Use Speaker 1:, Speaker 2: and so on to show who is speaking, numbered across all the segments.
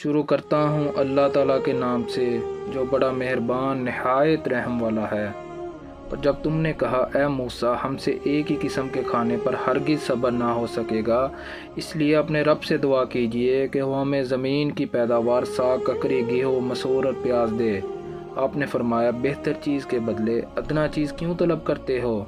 Speaker 1: شروع کرتا ہوں اللہ تعالیٰ کے نام سے جو بڑا مہربان نہایت رحم والا ہے۔ اور جب تم نے کہا اے موسیٰ ہم سے ایک ہی قسم کے کھانے پر ہرگز صبر نہ ہو سکے گا، اس لیے اپنے رب سے دعا کیجئے کہ وہ ہمیں زمین کی پیداوار ساگ، ککڑی، گیہوں، مسور اور پیاز دے۔ آپ نے فرمایا بہتر چیز کے بدلے ادنا چیز کیوں طلب کرتے ہو؟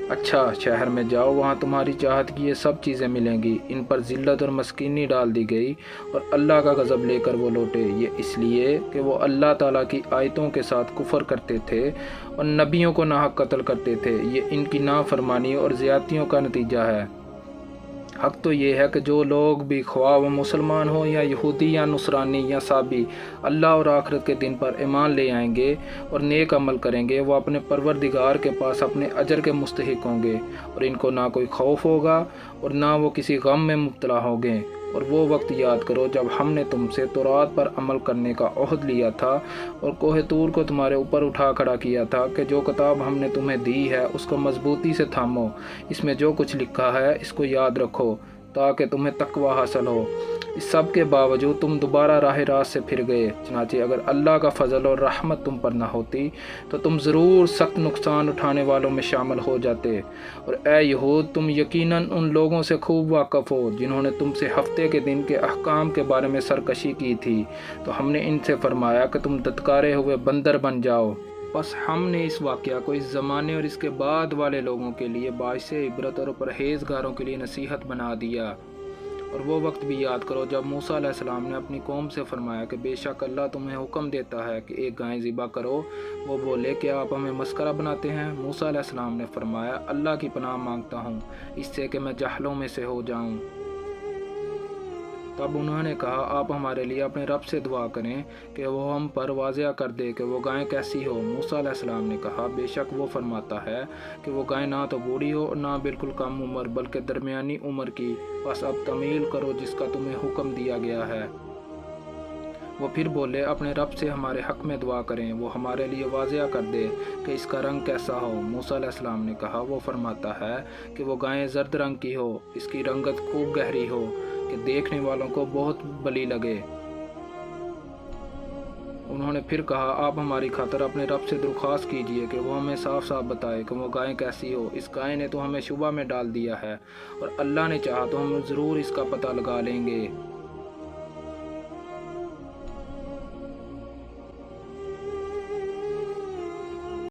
Speaker 1: اچھا شہر میں جاؤ، وہاں تمہاری چاہت کی یہ سب چیزیں ملیں گی۔ ان پر ذلت اور مسکینی ڈال دی گئی اور اللہ کا غضب لے کر وہ لوٹے، یہ اس لیے کہ وہ اللہ تعالیٰ کی آیتوں کے ساتھ کفر کرتے تھے اور نبیوں کو ناحق قتل کرتے تھے۔ یہ ان کی نافرمانی اور زیادتیوں کا نتیجہ ہے۔ حق تو یہ ہے کہ جو لوگ بھی خواہ وہ مسلمان ہوں یا یہودی یا نصرانی یا صابی، اللہ اور آخرت کے دن پر ایمان لے آئیں گے اور نیک عمل کریں گے، وہ اپنے پروردگار کے پاس اپنے اجر کے مستحق ہوں گے، اور ان کو نہ کوئی خوف ہوگا اور نہ وہ کسی غم میں مبتلا ہوں گے۔ اور وہ وقت یاد کرو جب ہم نے تم سے تورات پر عمل کرنے کا عہد لیا تھا اور کوہ طور کو تمہارے اوپر اٹھا کھڑا کیا تھا کہ جو کتاب ہم نے تمہیں دی ہے اس کو مضبوطی سے تھامو، اس میں جو کچھ لکھا ہے اس کو یاد رکھو تاکہ تمہیں تقوی حاصل ہو۔ اس سب کے باوجود تم دوبارہ راہ راست سے پھر گئے، چنانچہ اگر اللہ کا فضل اور رحمت تم پر نہ ہوتی تو تم ضرور سخت نقصان اٹھانے والوں میں شامل ہو جاتے۔ اور اے یہود تم یقیناً ان لوگوں سے خوب واقف ہو جنہوں نے تم سے ہفتے کے دن کے احکام کے بارے میں سرکشی کی تھی، تو ہم نے ان سے فرمایا کہ تم دتکارے ہوئے بندر بن جاؤ۔ بس ہم نے اس واقعہ کو اس زمانے اور اس کے بعد والے لوگوں کے لیے باعث عبرت اور پرہیزگاروں کے لیے نصیحت بنا دیا۔ اور وہ وقت بھی یاد کرو جب موسیٰ علیہ السلام نے اپنی قوم سے فرمایا کہ بے شک اللہ تمہیں حکم دیتا ہے کہ ایک گائے ذبح کرو۔ وہ بولے کیا آپ ہمیں مسخرہ بناتے ہیں؟ موسیٰ علیہ السلام نے فرمایا اللہ کی پناہ مانگتا ہوں اس سے کہ میں جاہلوں میں سے ہو جاؤں۔ تب انہوں نے کہا آپ ہمارے لیے اپنے رب سے دعا کریں کہ وہ ہم پر واضح کر دے کہ وہ گائے کیسی ہو۔ موسیٰ علیہ السلام نے کہا بے شک وہ فرماتا ہے کہ وہ گائے نہ تو بوڑھی ہو اور نہ بالکل کم عمر بلکہ درمیانی عمر کی، بس اب تعمیل کرو جس کا تمہیں حکم دیا گیا ہے۔ وہ پھر بولے اپنے رب سے ہمارے حق میں دعا کریں، وہ ہمارے لیے واضح کر دے کہ اس کا رنگ کیسا ہو۔ موسیٰ علیہ السلام نے کہا وہ فرماتا ہے کہ وہ گائے زرد رنگ کی ہو، اس کی رنگت خوب گہری ہو کہ دیکھنے والوں کو بہت بلی لگے۔ انہوں نے پھر کہا آپ ہماری خاطر اپنے رب سے درخواست کیجئے کہ وہ ہمیں صاف صاف بتائے کہ وہ گائے کیسی ہو۔ اس گائے نے تو ہمیں شبہ میں ڈال دیا ہے اور اللہ نے چاہا تو ہم ضرور اس کا پتہ لگا لیں گے۔